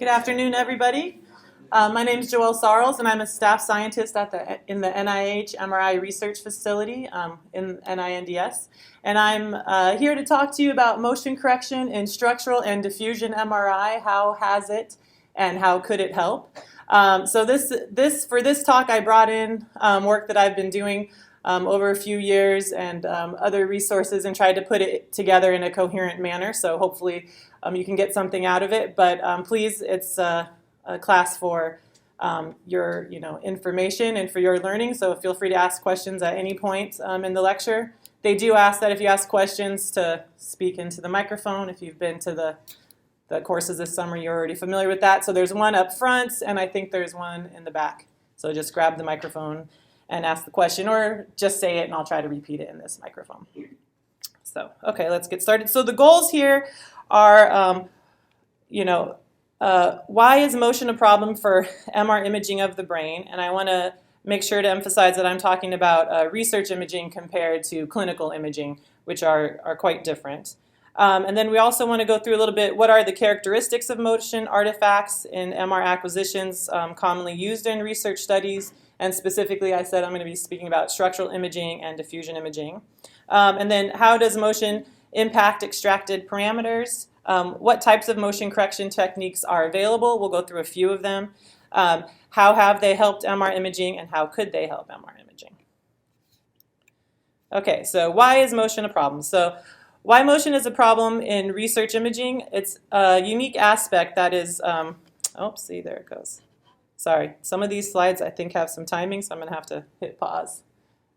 Good afternoon, everybody. My name is Joelle Sarles, and I'm a staff scientist in the NIH MRI research facility in NINDS. And I'm here to talk to you about motion correction in structural and diffusion MRI. How has it, and how could it help? For this talk, I brought in work that I've been doing over a few years and other resources, and tried to put it together in a coherent manner. So hopefully you can get something out of it. But please, it's a class for your information and for your learning. So feel free to ask questions at any point in the lecture. They do ask that if you ask questions to speak into the microphone. If you've been to the courses this summer, you're already familiar with that. So there's one up front, and I think there's one in the back. So just grab the microphone and ask the question, or just say it and I'll try to repeat it in this microphone. So, okay, let's get started. So the goals here are, why is motion a problem for MR imaging of the brain? And I want to make sure to emphasize that I'm talking about research imaging compared to clinical imaging, which are quite different. And then we also want to go through a little bit, what are the characteristics of motion artifacts in MR acquisitions commonly used in research studies? And specifically, I said I'm going to be speaking about structural imaging and diffusion imaging. And then how does motion impact extracted parameters? What types of motion correction techniques are available? We'll go through a few of them. How have they helped MR imaging, and how could they help MR imaging? Okay, so why is motion a problem? So why motion is a problem in research imaging? It's a unique aspect that is, see, there it goes. Sorry, some of these slides I think have some timing, so I'm going to have to hit pause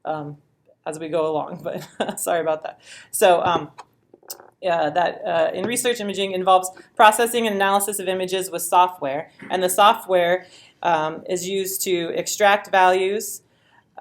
as we go along, but sorry about that. So in research imaging involves processing and analysis of images with software, and the software is used to extract values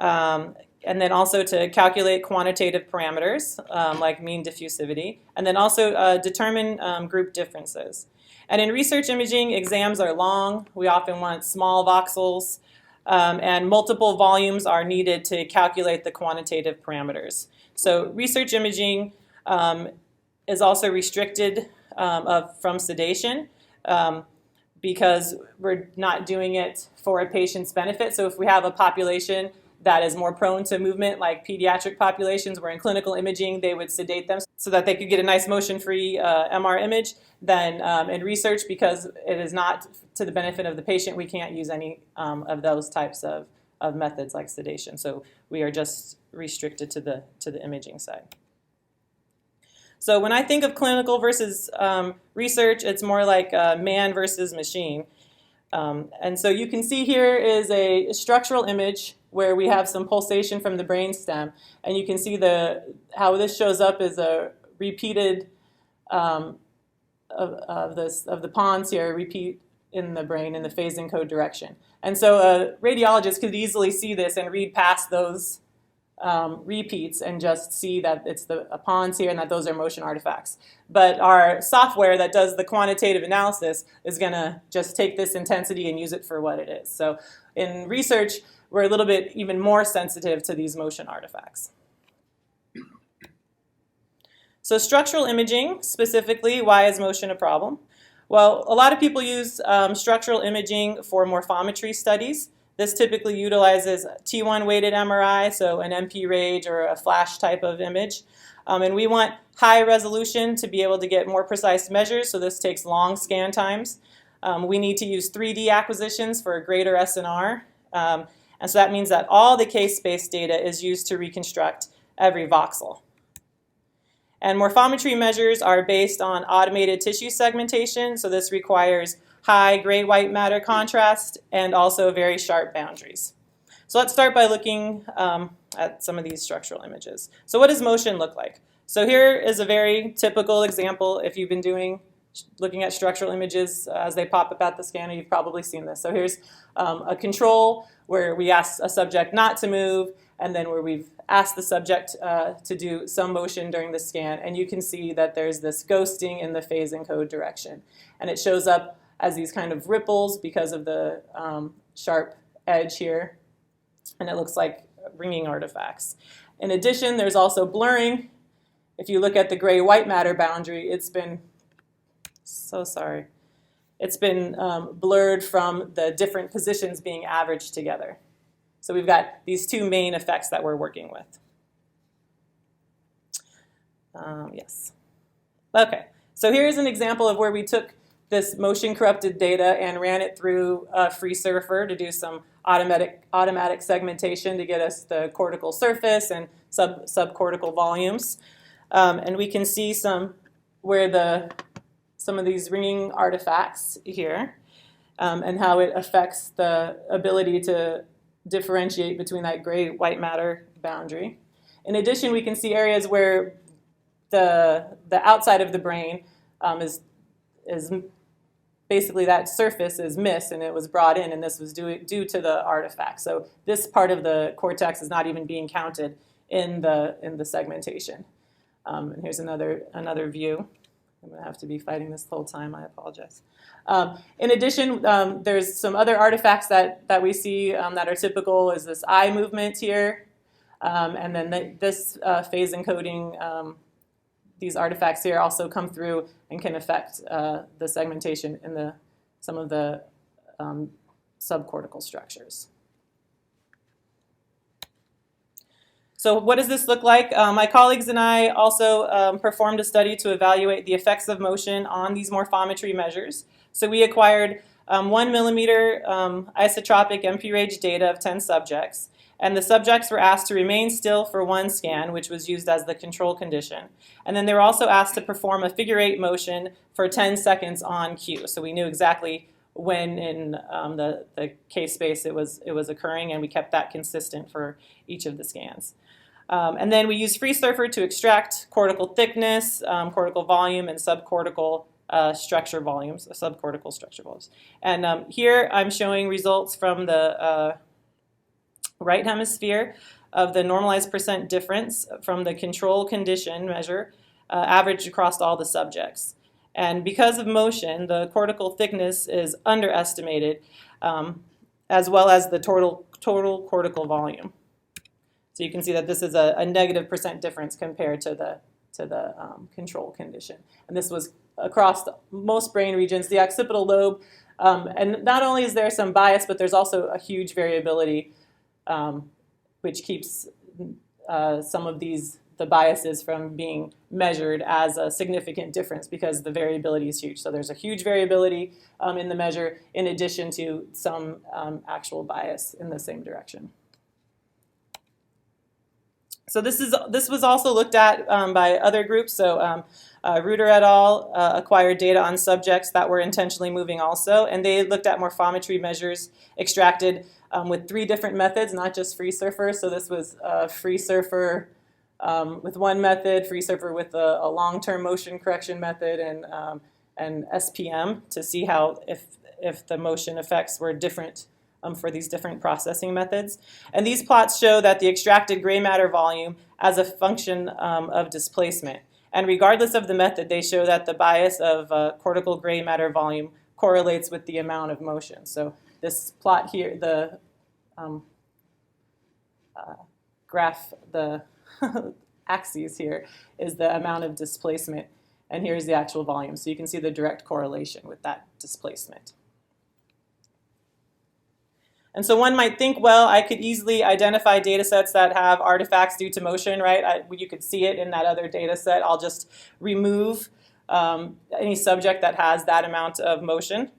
and then also to calculate quantitative parameters like mean diffusivity, and then also determine group differences. And in research imaging, exams are long. We often want small voxels, and multiple volumes are needed to calculate the quantitative parameters. So research imaging is also restricted from sedation because we're not doing it for a patient's benefit. So if we have a population that is more prone to movement, like pediatric populations, where in clinical imaging they would sedate them so that they could get a nice motion-free MR image, then in research, because it is not to the benefit of the patient, we can't use any of those types of methods like sedation. So we are just restricted to the imaging side. So when I think of clinical versus research, it's more like man versus machine. And so you can see here is a structural image where we have some pulsation from the brainstem, and you can see how this shows up is a repeated of the pons here, repeat in the brain in the phase encode direction. And so a radiologist could easily see this and read past those repeats and just see that it's the pons here and that those are motion artifacts. But our software that does the quantitative analysis is going to just take this intensity and use it for what it is. So in research, we're a little bit even more sensitive to these motion artifacts. So structural imaging, specifically, why is motion a problem? Well, a lot of people use structural imaging for morphometry studies. This typically utilizes T1 weighted MRI, so an MP-RAGE or a flash type of image. And we want high resolution to be able to get more precise measures, so this takes long scan times. We need to use 3D acquisitions for a greater SNR. And so that means that all the case space data is used to reconstruct every voxel. And morphometry measures are based on automated tissue segmentation, so this requires high gray white matter contrast and also very sharp boundaries. So let's start by looking at some of these structural images. So what does motion look like? So here is a very typical example. If you've been looking at structural images as they pop up at the scanner, you've probably seen this. So here's a control where we ask a subject not to move, and then where we've asked the subject to do some motion during the scan. And you can see that there's this ghosting in the phase encode direction. And it shows up as these kind of ripples because of the sharp edge here. And it looks like ringing artifacts. In addition, there's also blurring. If you look at the gray-white matter boundary, it's been, so sorry. it's been blurred from the different positions being averaged together. So we've got these two main effects that we're working with. Yes. Okay, so here's an example of where we took this motion corrupted data and ran it through FreeSurfer to do some automatic segmentation to get us the cortical surface and subcortical volumes. And we can see some of these ringing artifacts here and how it affects the ability to differentiate between that gray-white matter boundary. In addition, we can see areas where the outside of the brain is basically that surface is missed and it was brought in, and this was due to the artifact. So this part of the cortex is not even being counted in the segmentation. And here's another view. I'm going to have to be fighting this the whole time. I apologize. In addition, there's some other artifacts that we see that are typical. Is this eye movement here, and then this phase encoding. These artifacts here also come through and can affect the segmentation in some of the subcortical structures. So what does this look like? My colleagues and I also performed a study to evaluate the effects of motion on these morphometry measures. So we acquired 1 millimeter isotropic MP-RAGE data of 10 subjects. And the subjects were asked to remain still for one scan, which was used as the control condition. And then they were also asked to perform a figure-8 motion for 10 seconds on cue. So we knew exactly when in the case space it was occurring, and we kept that consistent for each of the scans. And then we used FreeSurfer to extract cortical thickness, cortical volume, and subcortical structure volumes, subcortical structure volumes. And here I'm showing results from the right hemisphere of the normalized percent difference from the control condition measure averaged across all the subjects. And because of motion, the cortical thickness is underestimated, as well as the total cortical volume. So you can see that this is a negative percent difference compared to the control condition. And this was across most brain regions. The occipital lobe, and not only is there some bias, but there's also a huge variability which keeps some of the biases from being measured as a significant difference because the variability is huge. So there's a huge variability in the measure in addition to some actual bias in the same direction. So this was also looked at by other groups. So Reuter et al. Acquired data on subjects that were intentionally moving also, and they looked at morphometry measures extracted with 3 different methods, not just FreeSurfer. So this was FreeSurfer with one method, FreeSurfer with a long-term motion correction method, and SPM to see how if the motion effects were different for these different processing methods. And these plots show that the extracted gray matter volume as a function of displacement. And regardless of the method, they show that the bias of cortical gray matter volume correlates with the amount of motion. So this plot here, the graph, the axes here, is the amount of displacement, and here's the actual volume. So you can see the direct correlation with that displacement. And so one might think, well, I could easily identify data sets that have artifacts due to motion, right? You could see it in that other data set. I'll just remove any subject that has that amount of motion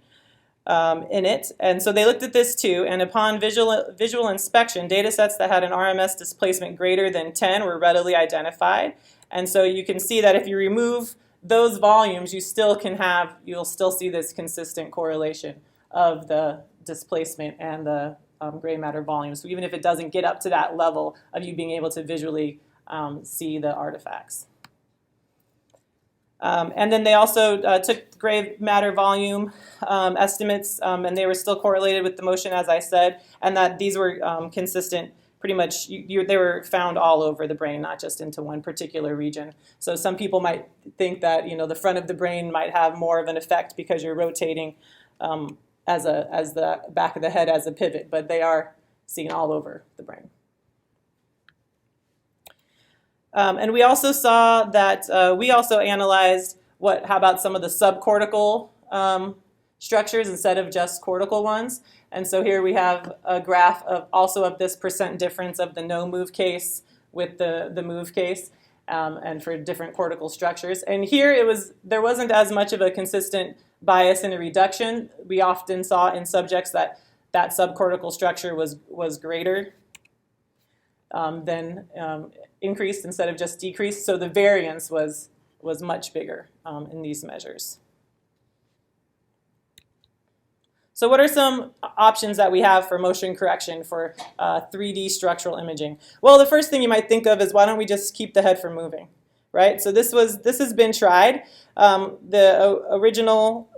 in it. And so they looked at this too, and upon visual inspection, data sets that had an RMS displacement greater than 10 were readily identified. And so you can see that if you remove those volumes, you'll still see this consistent correlation of the displacement and the gray matter volume. So even if it doesn't get up to that level of you being able to visually see the artifacts. And then they also took gray matter volume estimates, and they were still correlated with the motion, as I said, and that these were consistent pretty much. They were found all over the brain, not just into one particular region. So some people might think that the front of the brain might have more of an effect because you're rotating as the back of the head as a pivot, but they are seen all over the brain. And we also saw that we also analyzed how about some of the subcortical structures instead of just cortical ones. And so here we have a graph of also of this percent difference of the no move case with the move case, and for different cortical structures. And here there wasn't as much of a consistent bias in a reduction. We often saw in subjects that subcortical structure was greater than increased instead of just decreased. So the variance was much bigger in these measures. So what are some options that we have for motion correction for 3D structural imaging? Well, the first thing you might think of is, why don't we just keep the head from moving, right? So this has been tried. The original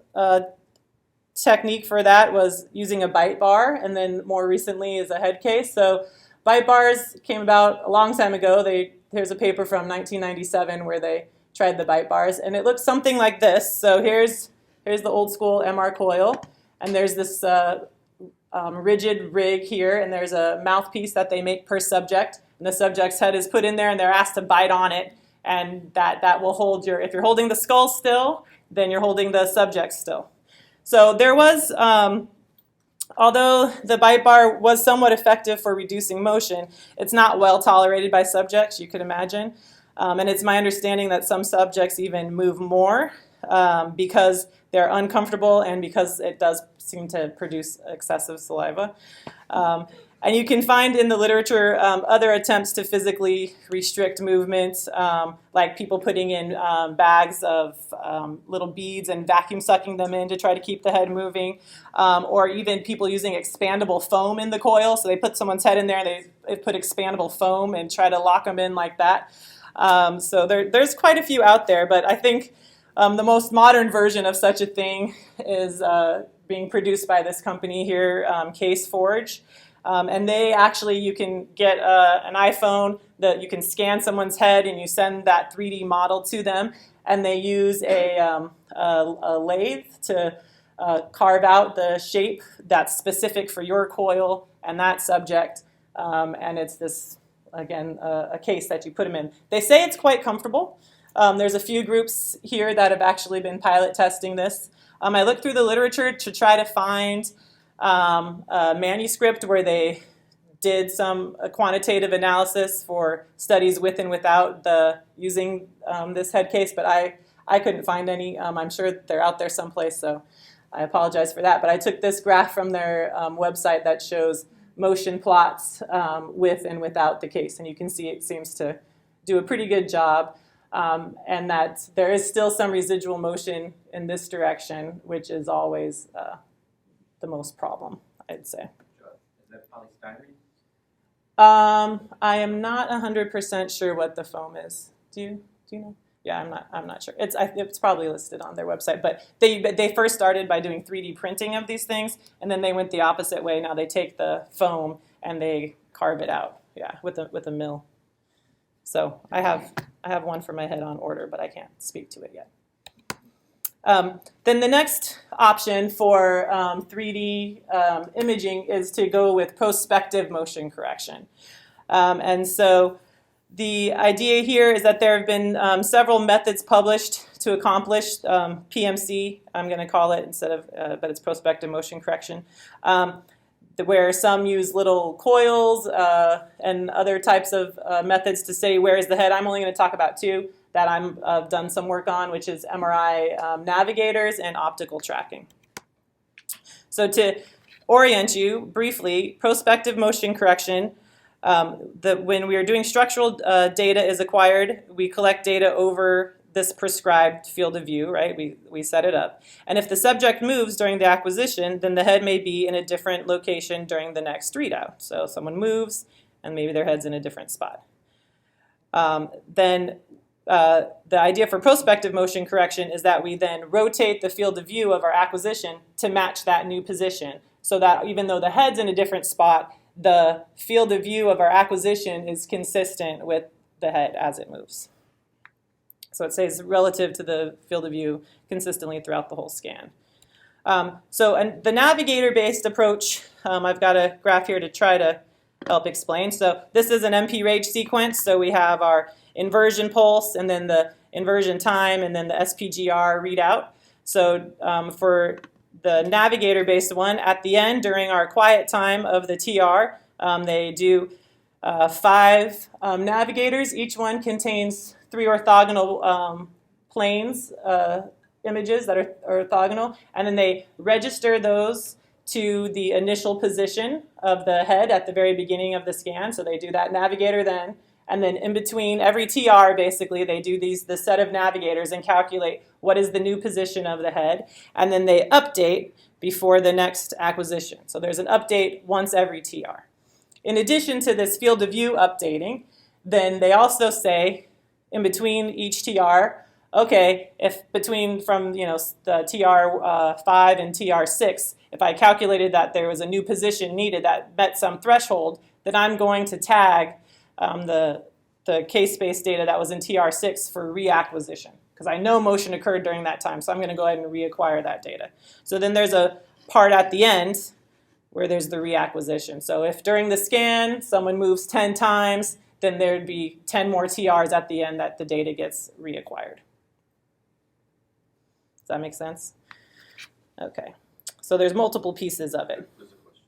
technique for that was using a bite bar, and then more recently is a head case. So bite bars came about a long time ago. Here's a paper from 1997 where they tried the bite bars, and it looks something like this. So here's the old school MR coil. And there's this rigid rig here, and there's a mouthpiece that they make per subject. And the subject's head is put in there, and they're asked to bite on it. And that will hold if you're holding the skull still, then you're holding the subject still. So there was, although the bite bar was somewhat effective for reducing motion, it's not well tolerated by subjects, you could imagine. And it's my understanding that some subjects even move more because they're uncomfortable and because it does seem to produce excessive saliva. And you can find in the literature other attempts to physically restrict movement, like people putting in bags of little beads and vacuum sucking them in to try to keep the head moving, or even people using expandable foam in the coil. So they put someone's head in there, they put expandable foam and try to lock them in like that. So there's quite a few out there, but I think the most modern version of such a thing is being produced by this company here, Case Forge. And they actually, you can get an iPhone that you can scan someone's head and you send that 3D model to them, and they use a lathe to carve out the shape that's specific for your coil and that subject. And it's this, again, a case that you put them in. They say it's quite comfortable. There's a few groups here that have actually been pilot testing this. I looked through the literature to try to find a manuscript where they did some quantitative analysis for studies with and without using this head case, but I couldn't find any. I'm sure they're out there someplace, so I apologize for that. But I took this graph from their website that shows motion plots with and without the case, and you can see it seems to do a pretty good job. And that there is still some residual motion in this direction, which is always the most problem, I'd say. Is that polystyrene? I am not 100% sure what the foam is. Do you know? Yeah, I'm not sure. It's probably listed on their website. But they first started by doing 3D printing of these things, and then they went the opposite way. Now they take the foam and they carve it out, yeah, with a mill. So I have one for my head on order, but I can't speak to it yet. Then the next option for 3D imaging is to go with prospective motion correction. And so the idea here is that there have been several methods published to accomplish PMC, I'm going to call it, instead of, but it's prospective motion correction, where some use little coils and other types of methods to say where is the head. I'm only going to talk about two that I've done some work on, which is MRI navigators and optical tracking. So to orient you briefly, prospective motion correction, when we are doing structural data is acquired, we collect data over this prescribed field of view, right? We set it up. And if the subject moves during the acquisition, then the head may be in a different location during the next readout. So someone moves, and maybe their head's in a different spot. Then the idea for prospective motion correction is that we then rotate the field of view of our acquisition to match that new position, so that even though the head's in a different spot, the field of view of our acquisition is consistent with the head as it moves. So it stays relative to the field of view consistently throughout the whole scan. And the navigator-based approach, I've got a graph here to try to help explain. So this is an MP-RAGE sequence. So we have our inversion pulse, and then the inversion time, and then the SPGR readout. So for the navigator-based one, at the end during our quiet time of the TR, they do 5 navigators. Each one contains 3 orthogonal planes, images that are orthogonal, and then they register those to the initial position of the head at the very beginning of the scan. So they do that navigator then, and then in between every TR, basically, they do the set of navigators and calculate what is the new position of the head, and then they update before the next acquisition. So there's an update once every TR. In addition to this field of view updating, then they also say in between each TR, okay, if from the TR 5 and TR 6, if I calculated that there was a new position needed that met some threshold, then I'm going to tag the case-based data that was in TR 6 for reacquisition, because I know motion occurred during that time, so I'm going to go ahead and reacquire that data. So then there's a part at the end where there's the reacquisition. So if during the scan someone moves 10 times, then there'd be 10 more TRs at the end that the data gets reacquired. Does that make sense? Okay. So there's multiple pieces of it. There's a question.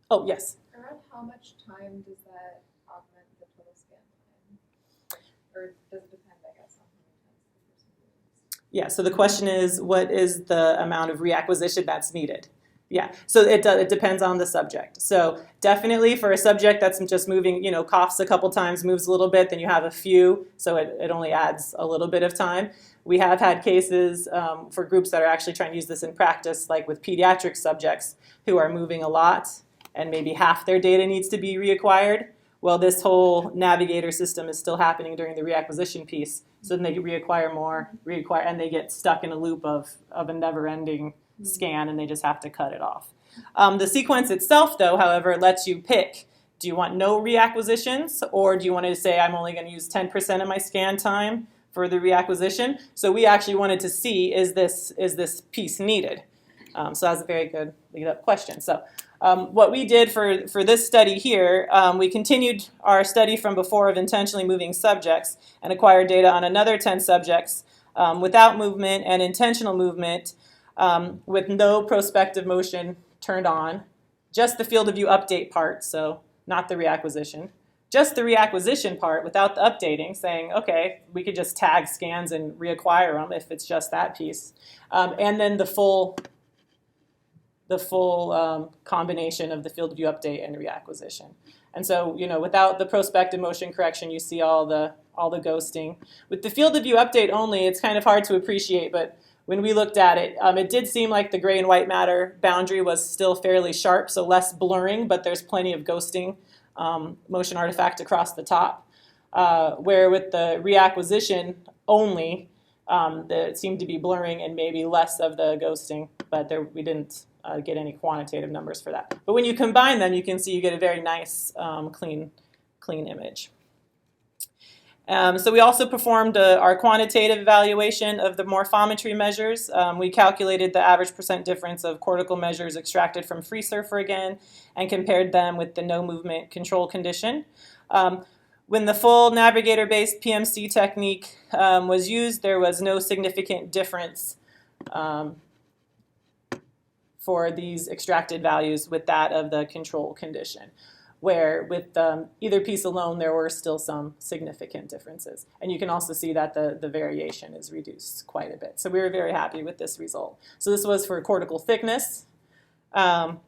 Oh, yes. Around how much time does that augment the total scan time? Or does it depend, I guess, on how many times the person moves? Yeah, so the question is, what is the amount of reacquisition that's needed? Yeah, so it depends on the subject. So definitely for a subject that's just moving, coughs a couple times, moves a little bit, then you have a few, so it only adds a little bit of time. We have had cases for groups that are actually trying to use this in practice, like with pediatric subjects who are moving a lot and maybe half their data needs to be reacquired. Well, this whole navigator system is still happening during the reacquisition piece, so then they reacquire more, and they get stuck in a loop of a never-ending scan, and they just have to cut it off. The sequence itself, though, however, lets you pick. Do you want no reacquisitions, or do you want to say I'm only going to use 10% of my scan time for the reacquisition? So we actually wanted to see, is this piece needed? So that's a very good lead-up question. So what we did for this study here, we continued our study from before of intentionally moving subjects and acquired data on another 10 subjects without movement and intentional movement, with no prospective motion turned on, just the field of view update part, so not the reacquisition, just the reacquisition part without the updating, saying, okay, we could just tag scans and reacquire them if it's just that piece, and then the full combination of the field of view update and reacquisition. And so, without the prospective motion correction, you see all the ghosting. With the field of view update only, it's kind of hard to appreciate, but when we looked at it, it did seem like the gray and white matter boundary was still fairly sharp, so less blurring, but there's plenty of ghosting motion artifact across the top. Where with the reacquisition only, it seemed to be blurring and maybe less of the ghosting, but we didn't get any quantitative numbers for that. But when you combine them, you can see you get a very nice, clean image. So we also performed our quantitative evaluation of the morphometry measures. We calculated the average % difference of cortical measures extracted from FreeSurfer again and compared them with the no movement control condition. When the full navigator-based PMC technique was used, there was no significant difference for these extracted values with that of the control condition, where with either piece alone there were still some significant differences. And you can also see that the variation is reduced quite a bit. So we were very happy with this result. So this was for cortical thickness. And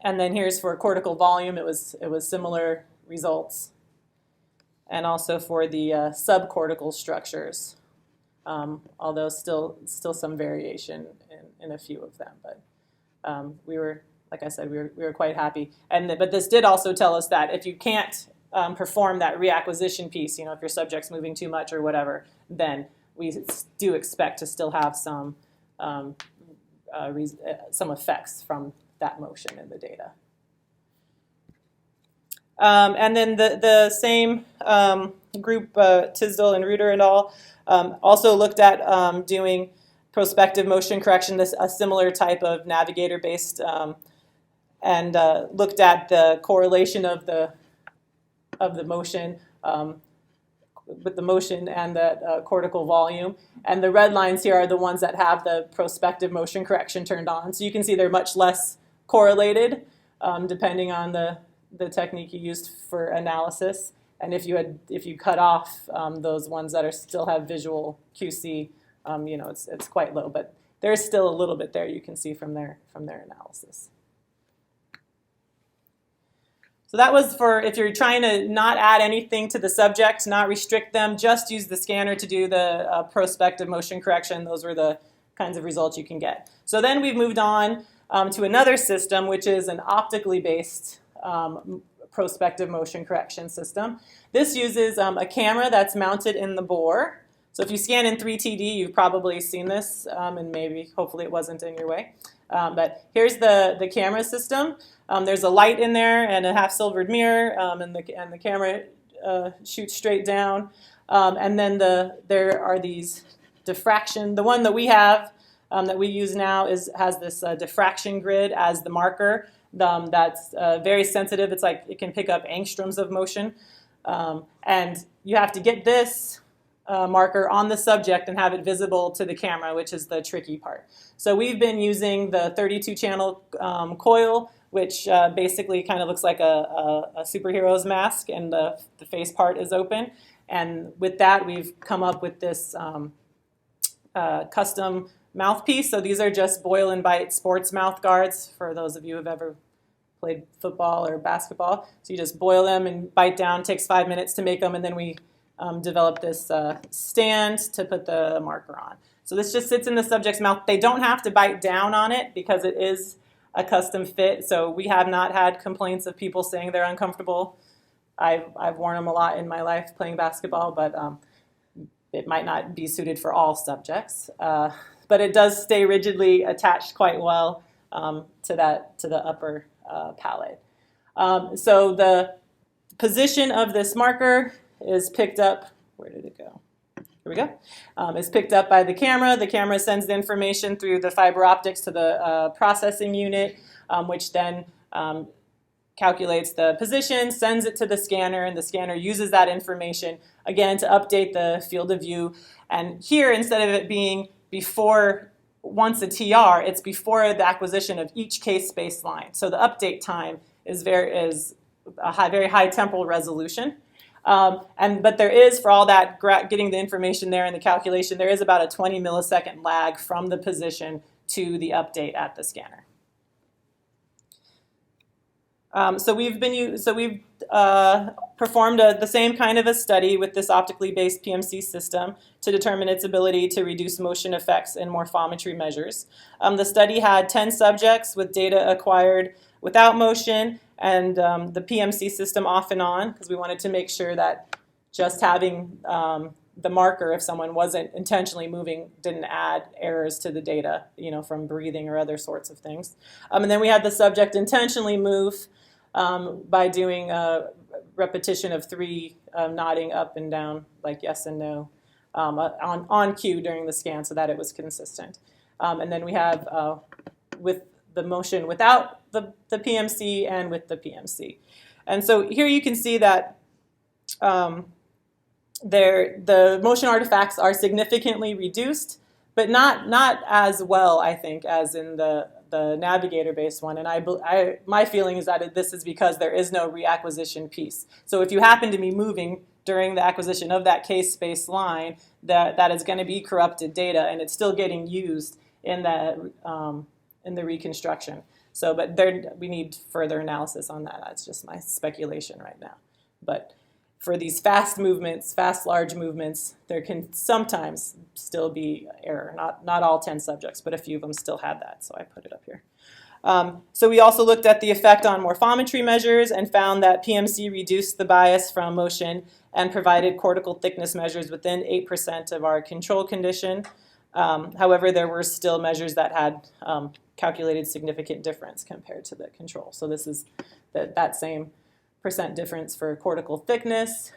then here's for cortical volume. It was similar results. And also for the subcortical structures, although still some variation in a few of them. But we were, like I said, we were quite happy. But this did also tell us that if you can't perform that reacquisition piece, if your subject's moving too much or whatever, then we do expect to still have some effects from that motion in the data. And then the same group, Tisdall and Reuter and all, also looked at doing prospective motion correction, a similar type of navigator-based, and looked at the correlation of the motion with the motion and the cortical volume. And the red lines here are the ones that have the prospective motion correction turned on. So you can see they're much less correlated depending on the technique you used for analysis. And if you cut off those ones that still have visual QC, it's quite low. But there's still a little bit there you can see from their analysis. So that was for if you're trying to not add anything to the subject, not restrict them, just use the scanner to do the prospective motion correction. Those were the kinds of results you can get. So then we've moved on to another system, which is an optically based prospective motion correction system. This uses a camera that's mounted in the bore. So if you scan in 3TD, you've probably seen this, and maybe, hopefully it wasn't in your way. But here's the camera system. There's a light in there and a half-silvered mirror, and the camera shoots straight down. And then there are these diffraction. The one that we have that we use now has this diffraction grid as the marker. That's very sensitive. It's like it can pick up angstroms of motion. And you have to get this marker on the subject and have it visible to the camera, which is the tricky part. So we've been using the 32-channel coil, which basically kind of looks like a superhero's mask, and the face part is open. And with that, we've come up with this custom mouthpiece. So these are just boil and bite sports mouth guards for those of you who have ever played football or basketball. So you just boil them and bite down. It takes 5 minutes to make them, and then we develop this stand to put the marker on. So this just sits in the subject's mouth. They don't have to bite down on it because it is a custom fit. So we have not had complaints of people saying they're uncomfortable. I've worn them a lot in my life playing basketball, but it might not be suited for all subjects. But it does stay rigidly attached quite well to the upper palate. So the position of this marker is picked up. Where did it go? Here we go. Is picked up by the camera. The camera sends the information through the fiber optics to the processing unit, which then calculates the position, sends it to the scanner, and the scanner uses that information, again, to update the field of view. And here, instead of it being once a TR, it's before the acquisition of each case space line. So the update time is a very high temporal resolution. But there is, for all that, getting the information there and the calculation, there is about a 20 millisecond lag from the position to the update at the scanner. So we've performed the same kind of a study with this optically based PMC system to determine its ability to reduce motion effects in morphometry measures. The study had 10 subjects with data acquired without motion and the PMC system off and on, because we wanted to make sure that just having the marker, if someone wasn't intentionally moving, didn't add errors to the data, from breathing or other sorts of things. And then we had the subject intentionally move by doing a repetition of 3 nodding up and down, like yes and no, on cue during the scan so that it was consistent. And then we have with the motion without the PMC and with the PMC. And so here you can see that the motion artifacts are significantly reduced, but not as well, I think, as in the navigator-based one. And my feeling is that this is because there is no reacquisition piece. So if you happen to be moving during the acquisition of that case space line, that is going to be corrupted data, and it's still getting used in the reconstruction. So, but we need further analysis on that. That's just my speculation right now. But for these fast movements, large movements, there can sometimes still be error. Not all 10 subjects, but a few of them still had that, so I put it up here. So we also looked at the effect on morphometry measures and found that PMC reduced the bias from motion and provided cortical thickness measures within 8% of our control condition. However, there were still measures that had calculated significant difference compared to the control. So this is that same percent difference for cortical thickness.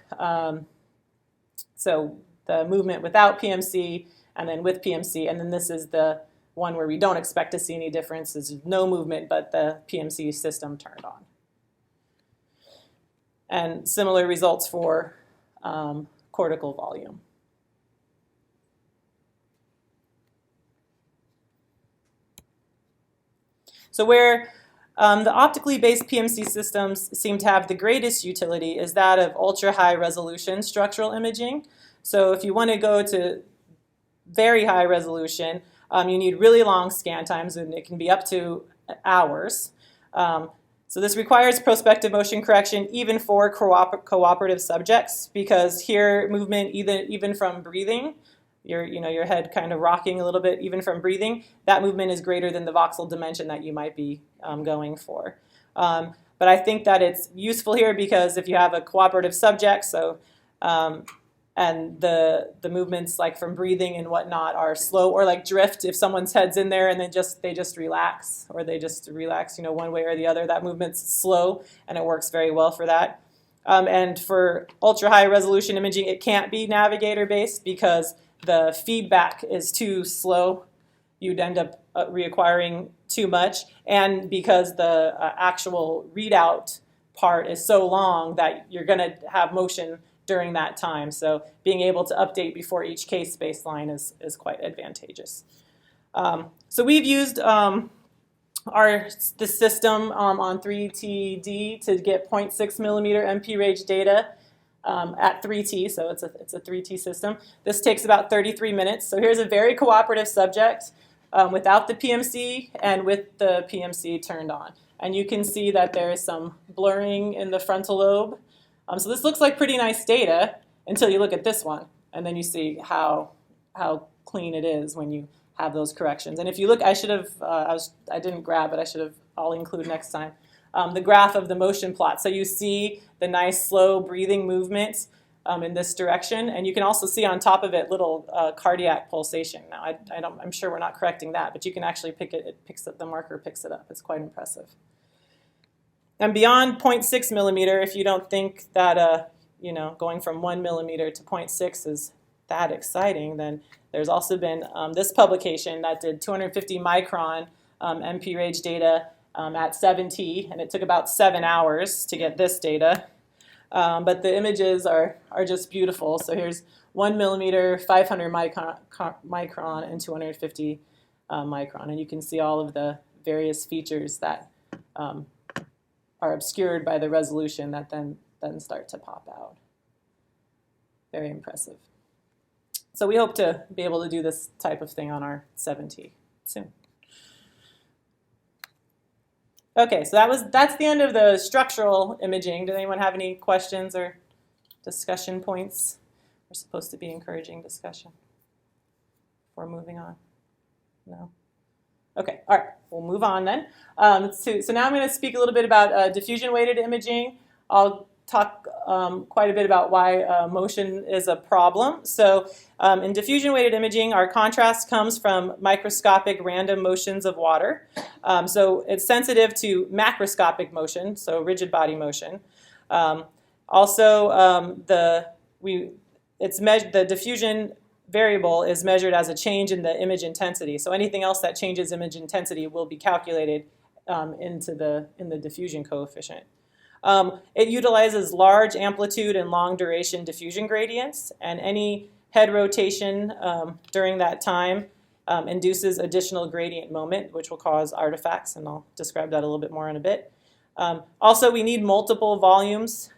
So the movement without PMC and then with PMC, and then this is the one where we don't expect to see any difference, is no movement but the PMC system turned on. And similar results for cortical volume. So where the optically based PMC systems seem to have the greatest utility is that of ultra-high resolution structural imaging. So if you want to go to very high resolution, you need really long scan times, and it can be up to hours. So this requires prospective motion correction even for cooperative subjects, because here movement, even from breathing, your head kind of rocking a little bit, even from breathing, that movement is greater than the voxel dimension that you might be going for. But I think that it's useful here because if you have a cooperative subject, so and the movements like from breathing and whatnot are slow, or like drift, if someone's head's in there and then they just relax, or they just relax, one way or the other, that movement's slow and it works very well for that. And for ultra high resolution imaging, it can't be navigator based because the feedback is too slow. You'd end up reacquiring too much, and because the actual readout part is so long that you're going to have motion during that time. So being able to update before each case baseline is quite advantageous. So we've used the system on 3TD to get 0.6 millimeter MP range data at 3T, so it's a 3T system. This takes about 33 minutes. So here's a very cooperative subject without the PMC and with the PMC turned on. And you can see that there is some blurring in the frontal lobe. So this looks like pretty nice data until you look at this one, and then you see how clean it is when you have those corrections. And if you look, I didn't grab it. I'll include next time. The graph of the motion plot. So you see the nice slow breathing movement in this direction, and you can also see on top of it little cardiac pulsation. Now I'm sure we're not correcting that, but you can actually pick it. It picks up, the marker picks it up. It's quite impressive. And beyond 0.6 millimeter, if you don't think that going from 1 millimeter to 0.6 is that exciting, then there's also been this publication that did 250 micron MP range data at 7T, and it took about 7 hours to get this data. But the images are just beautiful. So here's 1 millimeter, 500 micron, and 250 micron. And you can see all of the various features that are obscured by the resolution that then start to pop out. Very impressive. So we hope to be able to do this type of thing on our 7T soon. Okay, so that's the end of the structural imaging. Does anyone have any questions or discussion points? We're supposed to be encouraging discussion before moving on. No? Okay, all right, we'll move on then. So now I'm going to speak a little bit about diffusion-weighted imaging. I'll talk quite a bit about why motion is a problem. So in diffusion-weighted imaging, our contrast comes from microscopic random motions of water. So it's sensitive to macroscopic motion, so rigid body motion. Also, the diffusion variable is measured as a change in the image intensity. So anything else that changes image intensity will be calculated in the diffusion coefficient. It utilizes large amplitude and long duration diffusion gradients, and any head rotation during that time induces additional gradient moment, which will cause artifacts, and I'll describe that a little bit more in a bit. Also, we need multiple volumes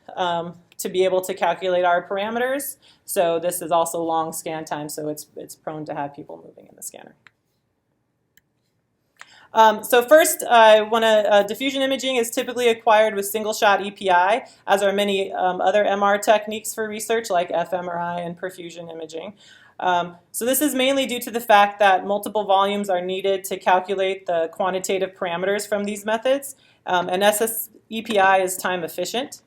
to be able to calculate our parameters. So this is also long scan time, so it's prone to have people moving in the scanner. So first, diffusion imaging is typically acquired with single-shot EPI, as are many other MR techniques for research like fMRI and perfusion imaging. So this is mainly due to the fact that multiple volumes are needed to calculate the quantitative parameters from these methods, and SSEPI is time efficient.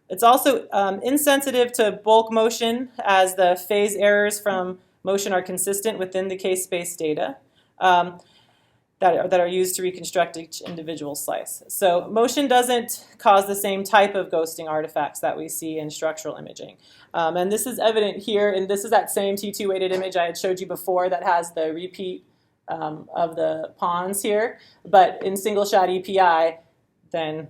It's also insensitive to bulk motion, as the phase errors from motion are consistent within the case space data that are used to reconstruct each individual slice. So motion doesn't cause the same type of ghosting artifacts that we see in structural imaging. And this is evident here, and this is that same T2 weighted image I had showed you before that has the repeat of the pawns here. But in single shot EPI, then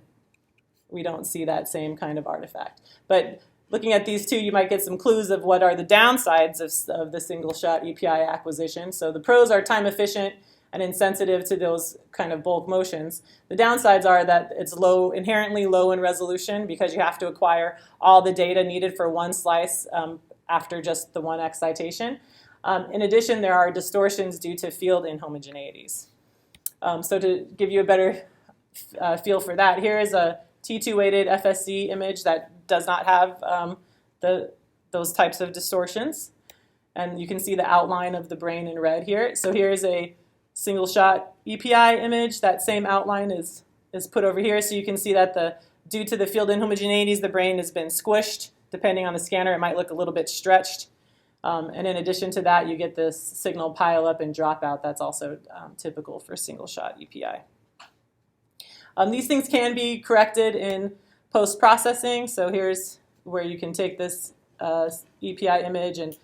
we don't see that same kind of artifact. But looking at these two, you might get some clues of what are the downsides of the single-shot EPI acquisition. So the pros are time efficient and insensitive to those kind of bulk motions. The downsides are that it's inherently low in resolution because you have to acquire all the data needed for one slice after just the one excitation. In addition, there are distortions due to field inhomogeneities. So to give you a better feel for that, here is a T2-weighted FSC image that does not have those types of distortions. And you can see the outline of the brain in red here. So here's a single-shot EPI image. That same outline is put over here. So you can see that due to the field inhomogeneities, the brain has been squished. Depending on the scanner, it might look a little bit stretched. And in addition to that, you get this signal pile up and drop out. That's also typical for single-shot EPI. These things can be corrected in post-processing. So here's where you can take this EPI image and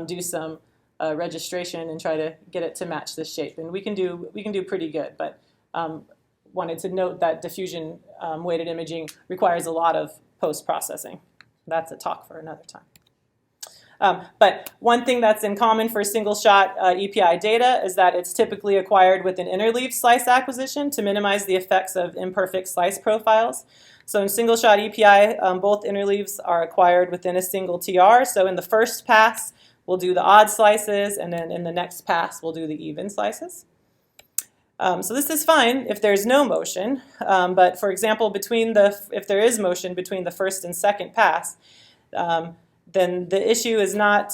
do some registration and try to get it to match this shape. And we can do pretty good, but wanted to note that diffusion weighted imaging requires a lot of post-processing. That's a talk for another time. But one thing that's in common for single-shot EPI data is that it's typically acquired with an interleaved slice acquisition to minimize the effects of imperfect slice profiles. So in single-shot EPI, both interleaves are acquired within a single TR. So in the first pass, we'll do the odd slices, and then in the next pass, we'll do the even slices. So this is fine if there's no motion, but for example, if there is motion between the first and second pass, then the issue is not,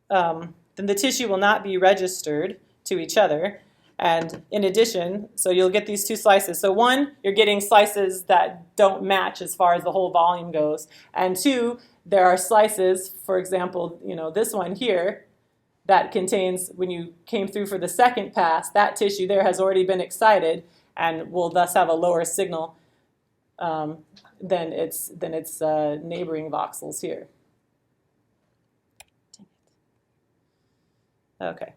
then the tissue will not be registered to each other. And in addition, so you'll get these two slices. So one, you're getting slices that don't match as far as the whole volume goes. And two, there are slices, for example, this one here, that contains, when you came through for the second pass, that tissue there has already been excited and will thus have a lower signal than its neighboring voxels here. Okay.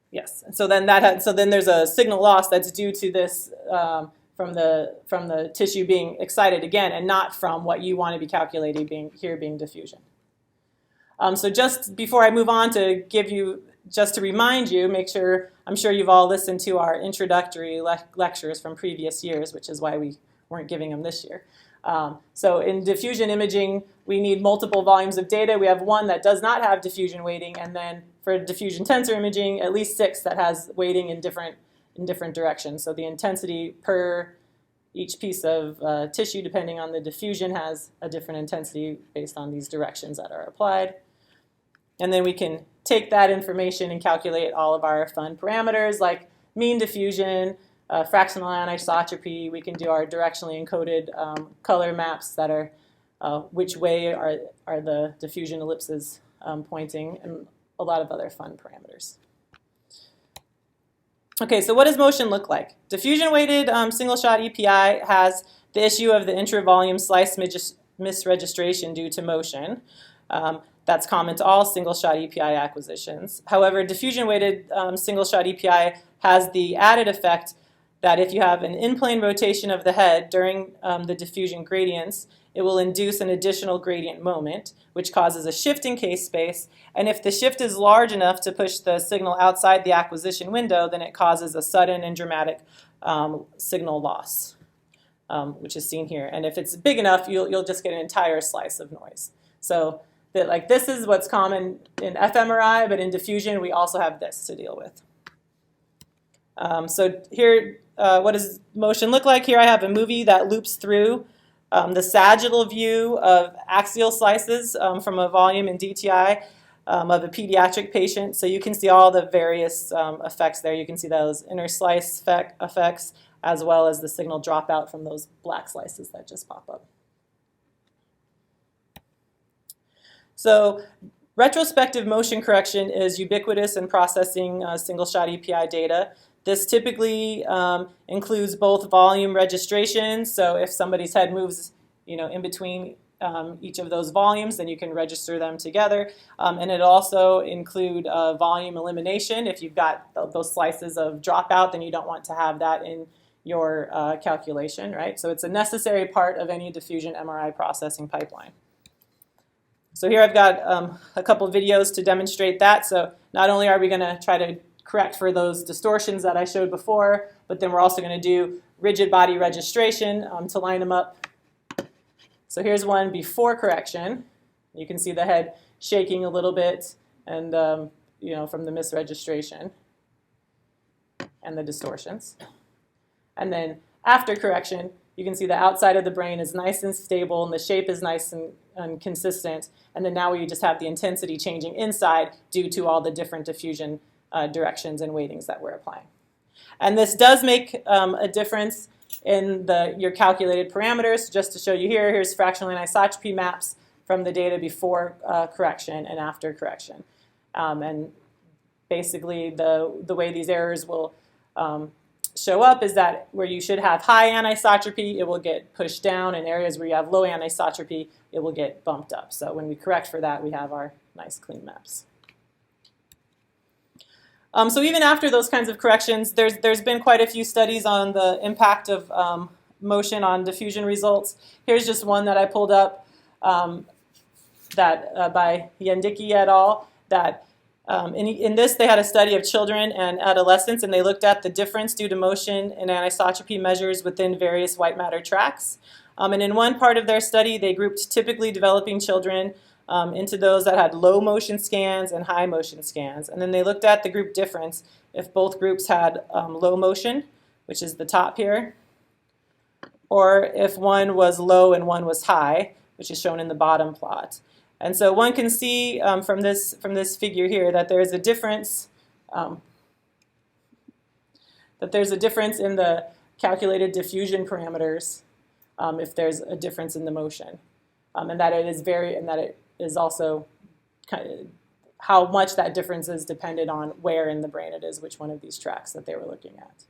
Yes. And so then there's a signal loss that's due to this from the tissue being excited again, and not from what you want to be calculating being diffusion. So just before I move on to to remind you, I'm sure you've all listened to our introductory lectures from previous years, which is why we weren't giving them this year. So in diffusion imaging, we need multiple volumes of data. We have one that does not have diffusion weighting, and then for diffusion tensor imaging, at least 6 that has weighting in different directions. So the intensity per each piece of tissue, depending on the diffusion, has a different intensity based on these directions that are applied. And then we can take that information and calculate all of our fun parameters like mean diffusion, fractional anisotropy. We can do our directionally encoded color maps that are which way are the diffusion ellipses pointing, and a lot of other fun parameters. Okay, so what does motion look like? Diffusion-weighted single-shot EPI has the issue of the intra-volume slice misregistration due to motion. That's common to all single-shot EPI acquisitions. However, diffusion-weighted single-shot EPI has the added effect that if you have an in-plane rotation of the head during the diffusion gradients, it will induce an additional gradient moment, which causes a shift in case space. And if the shift is large enough to push the signal outside the acquisition window, then it causes a sudden and dramatic signal loss, which is seen here. And if it's big enough, you'll just get an entire slice of noise. So this is what's common in fMRI, but in diffusion, we also have this to deal with. So here, what does motion look like? Here I have a movie that loops through the sagittal view of axial slices from a volume in DTI of a pediatric patient. So you can see all the various effects there. You can see those inner slice effects as well as the signal dropout from those black slices that just pop up. So retrospective motion correction is ubiquitous in processing single-shot EPI data. This typically includes both volume registration, so if somebody's head moves in between each of those volumes, then you can register them together. And it also include volume elimination. If you've got those slices of dropout, then you don't want to have that your calculation, right? So it's a necessary part of any diffusion MRI processing pipeline. So here I've got a couple of videos to demonstrate that. So not only are we going to try to correct for those distortions that I showed before, but then we're also going to do rigid body registration to line them up. So here's one before correction. You can see the head shaking a little bit, and you know, from the misregistration and the distortions. And then after correction, you can see the outside of the brain is nice and stable, and the shape is nice and consistent. And then now we just have the intensity changing inside due to all the different diffusion directions and weightings that we're applying. And this does make a difference in your calculated parameters. Just to show you here, here's fractional anisotropy maps from the data before correction and after correction. And basically the way these errors will show up is that where you should have high anisotropy, it will get pushed down. In areas where you have low anisotropy, it will get bumped up. So when we correct for that, we have our nice clean maps. So even after those kinds of corrections, there's been quite a few studies on the impact of motion on diffusion results. Here's just one that I pulled up by Yendicki et al. That in this they had a study of children and adolescents, and they looked at the difference due to motion and anisotropy measures within various white matter tracts. And in one part of their study, they grouped typically developing children into those that had low motion scans and high motion scans. And then they looked at the group difference if both groups had low motion, which is the top here, or if one was low and one was high, which is shown in the bottom plot. And so one can see from this figure here that there is a difference in the calculated diffusion parameters if there's a difference in the motion, and that it is also kind of how much that difference is dependent on where in the brain it is, which one of these tracks that they were looking at.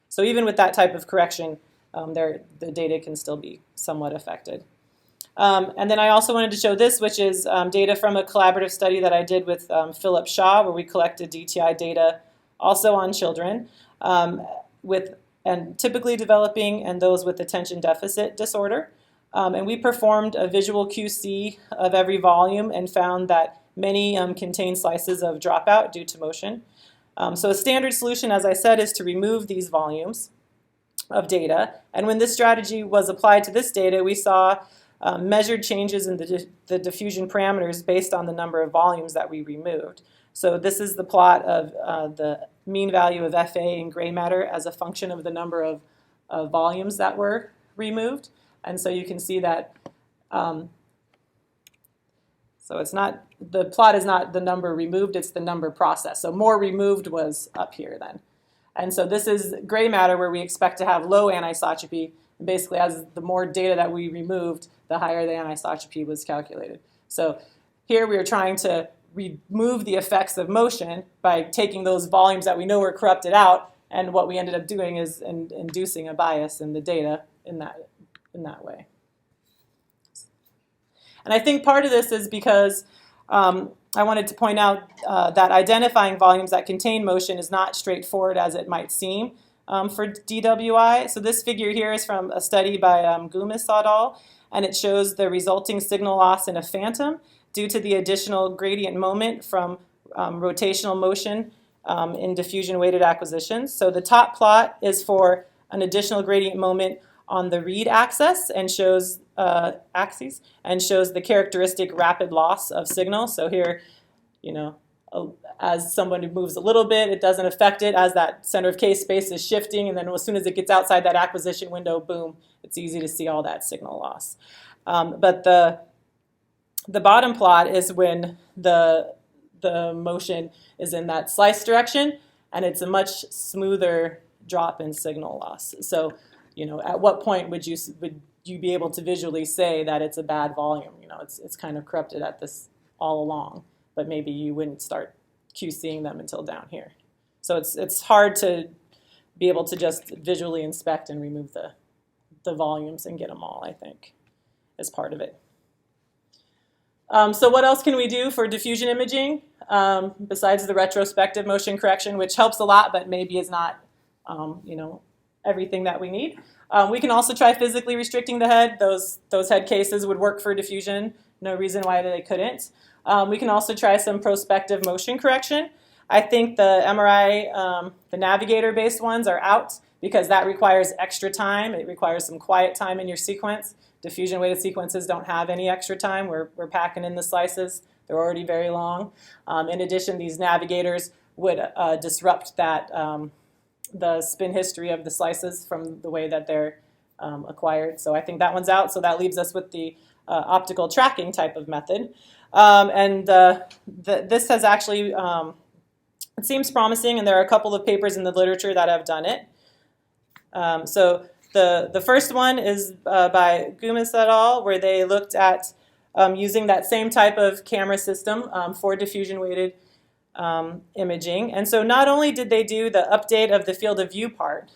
So even with that type of correction, the data can still be somewhat affected. And then I also wanted to show this, which is data from a collaborative study that I did with Philip Shaw, where we collected DTI data also on children and typically developing and those with attention deficit disorder. And we performed a visual QC of every volume and found that many contain slices of dropout due to motion. So a standard solution, as I said, is to remove these volumes of data. And when this strategy was applied to this data, we saw measured changes in the diffusion parameters based on the number of volumes that we removed. So this is the plot of the mean value of FA in gray matter as a function of the number of volumes that were removed. And so you can see that, so it's not, the plot is not the number removed, it's the number processed. So more removed was up here then. And so this is gray matter where we expect to have low anisotropy. And basically, as the more data that we removed, the higher the anisotropy was calculated. So here we are trying to remove the effects of motion by taking those volumes that we know were corrupted out, and what we ended up doing is inducing a bias in the data in that way. And I think part of this is because I wanted to point out that identifying volumes that contain motion is not straightforward as it might seem for DWI. So this figure here is from a study by Gumis et al., and it shows the resulting signal loss in a phantom due to the additional gradient moment from rotational motion in diffusion-weighted acquisitions. So the top plot is for an additional gradient moment on the read axis and shows the characteristic rapid loss of signal. So here, as someone moves a little bit, it doesn't affect it as that center of K space is shifting, and then as soon as it gets outside that acquisition window, boom, it's easy to see all that signal loss. But the bottom plot is when the motion is in that slice direction, and it's a much smoother drop in signal loss. So, at what point would you be able to visually say that it's a bad volume? It's kind of corrupted at this all along, but maybe you wouldn't start QCing them until down here. So it's hard to be able to just visually inspect and remove the volumes and get them all, I think, as part of it. So what else can we do for diffusion imaging besides the retrospective motion correction, which helps a lot, but maybe is not, everything that we need. We can also try physically restricting the head. Those head cases would work for diffusion. No reason why they couldn't. We can also try some prospective motion correction. I think the MRI, the navigator-based ones are out because that requires extra time. It requires some quiet time in your sequence. Diffusion-weighted sequences don't have any extra time. We're packing in the slices. They're already very long. In addition, these navigators would disrupt that the spin history of the slices from the way that they're acquired. So I think that one's out. So that leaves us with the optical tracking type of method. This has actually, it seems promising, and there are a couple of papers in the literature that have done it. So the first one is by Gumas et al., where they looked at using that same type of camera system for diffusion-weighted imaging. And so not only did they do the update of the field of view part,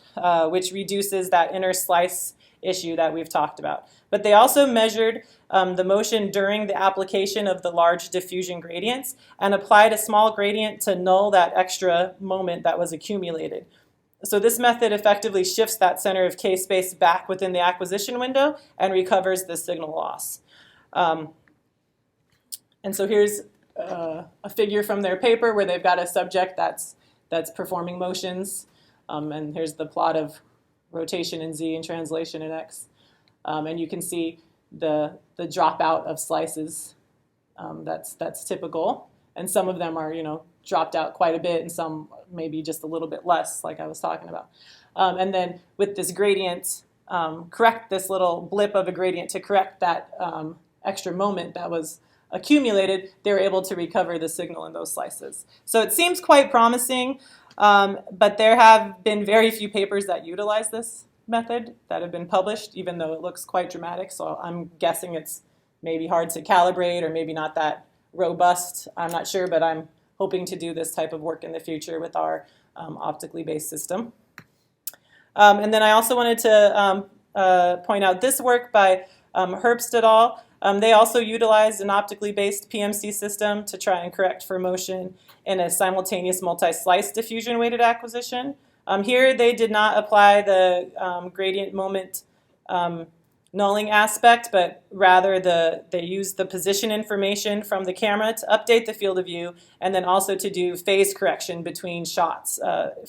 which reduces that inner slice issue that we've talked about, but they also measured the motion during the application of the large diffusion gradients and applied a small gradient to null that extra moment that was accumulated. So this method effectively shifts that center of K space back within the acquisition window and recovers the signal loss. And so here's a figure from their paper where they've got a subject that's performing motions, and here's the plot of rotation in Z and translation in X, and you can see the dropout of slices. That's typical, and some of them are dropped out quite a bit, and some maybe just a little bit less, like I was talking about. And then with this gradient, correct this little blip of a gradient to correct that extra moment that was accumulated, they were able to recover the signal in those slices. So it seems quite promising, but there have been very few papers that utilize this method that have been published, even though it looks quite dramatic. So I'm guessing it's maybe hard to calibrate or maybe not that robust. I'm not sure, but I'm hoping to do this type of work in the future with our optically based system. And then I also wanted to point out this work by Herbst et al. They also utilized an optically based PMC system to try and correct for motion in a simultaneous multi-slice diffusion-weighted acquisition. Here they did not apply the gradient moment nulling aspect, but rather they used the position information from the camera to update the field of view and then also to do phase correction between shots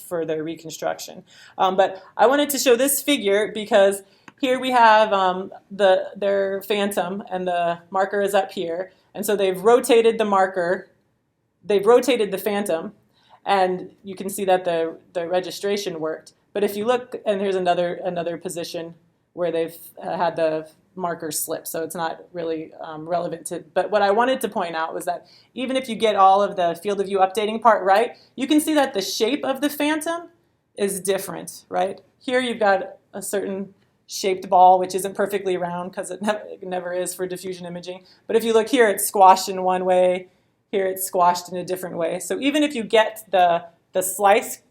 for their reconstruction. But I wanted to show this figure because here we have their phantom, and the marker is up here. And so they've rotated the marker, they've rotated the phantom, and you can see that the registration worked. But if you look, and here's another position where they've had the marker slip, so it's not really relevant to. But what I wanted to point out was that even if you get all of the field of view updating part right, you can see that the shape of the phantom is different, right? Here you've got a certain shaped ball, which isn't perfectly round because it never is for diffusion imaging. But if you look here, it's squashed in one way. Here it's squashed in a different way. So even if you get the slice,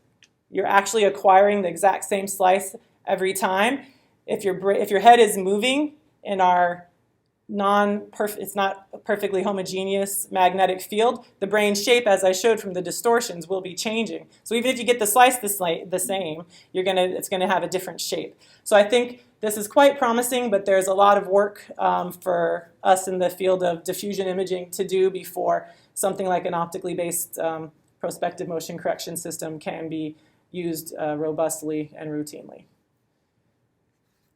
you're actually acquiring the exact same slice every time. If your head is moving in our it's not a perfectly homogeneous magnetic field, the brain shape, as I showed from the distortions, will be changing. So even if you get the slice the same, it's gonna have a different shape. So I think this is quite promising, but there's a lot of work for us in the field of diffusion imaging to do before something like an optically based prospective motion correction system can be used robustly and routinely.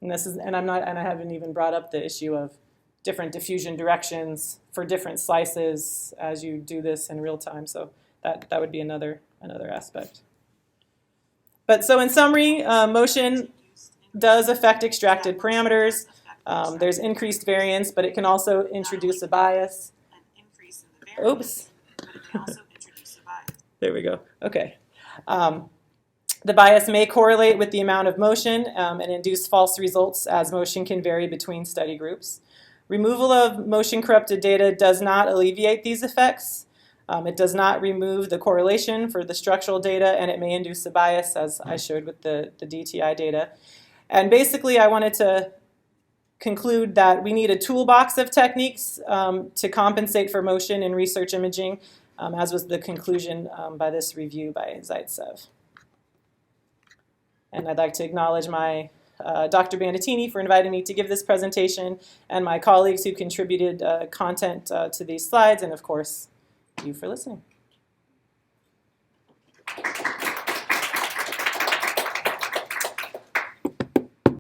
And I haven't even brought up the issue of different diffusion directions for different slices as you do this in real time. So that would be another aspect. But so in summary, motion does affect extracted parameters. There's increased variance, but it can also introduce a bias. Oops. There we go. Okay. The bias may correlate with the amount of motion and induce false results, as motion can vary between study groups. Removal of motion-corrupted data does not alleviate these effects. It does not remove the correlation for the structural data, and it may induce a bias, as I showed with the DTI data. And basically, I wanted to conclude that we need a toolbox of techniques to compensate for motion in research imaging, as was the conclusion by this review by Zaitsev. And I'd like to acknowledge my Dr. Banatini for inviting me to give this presentation, and my colleagues who contributed content to these slides, and of course, you for listening.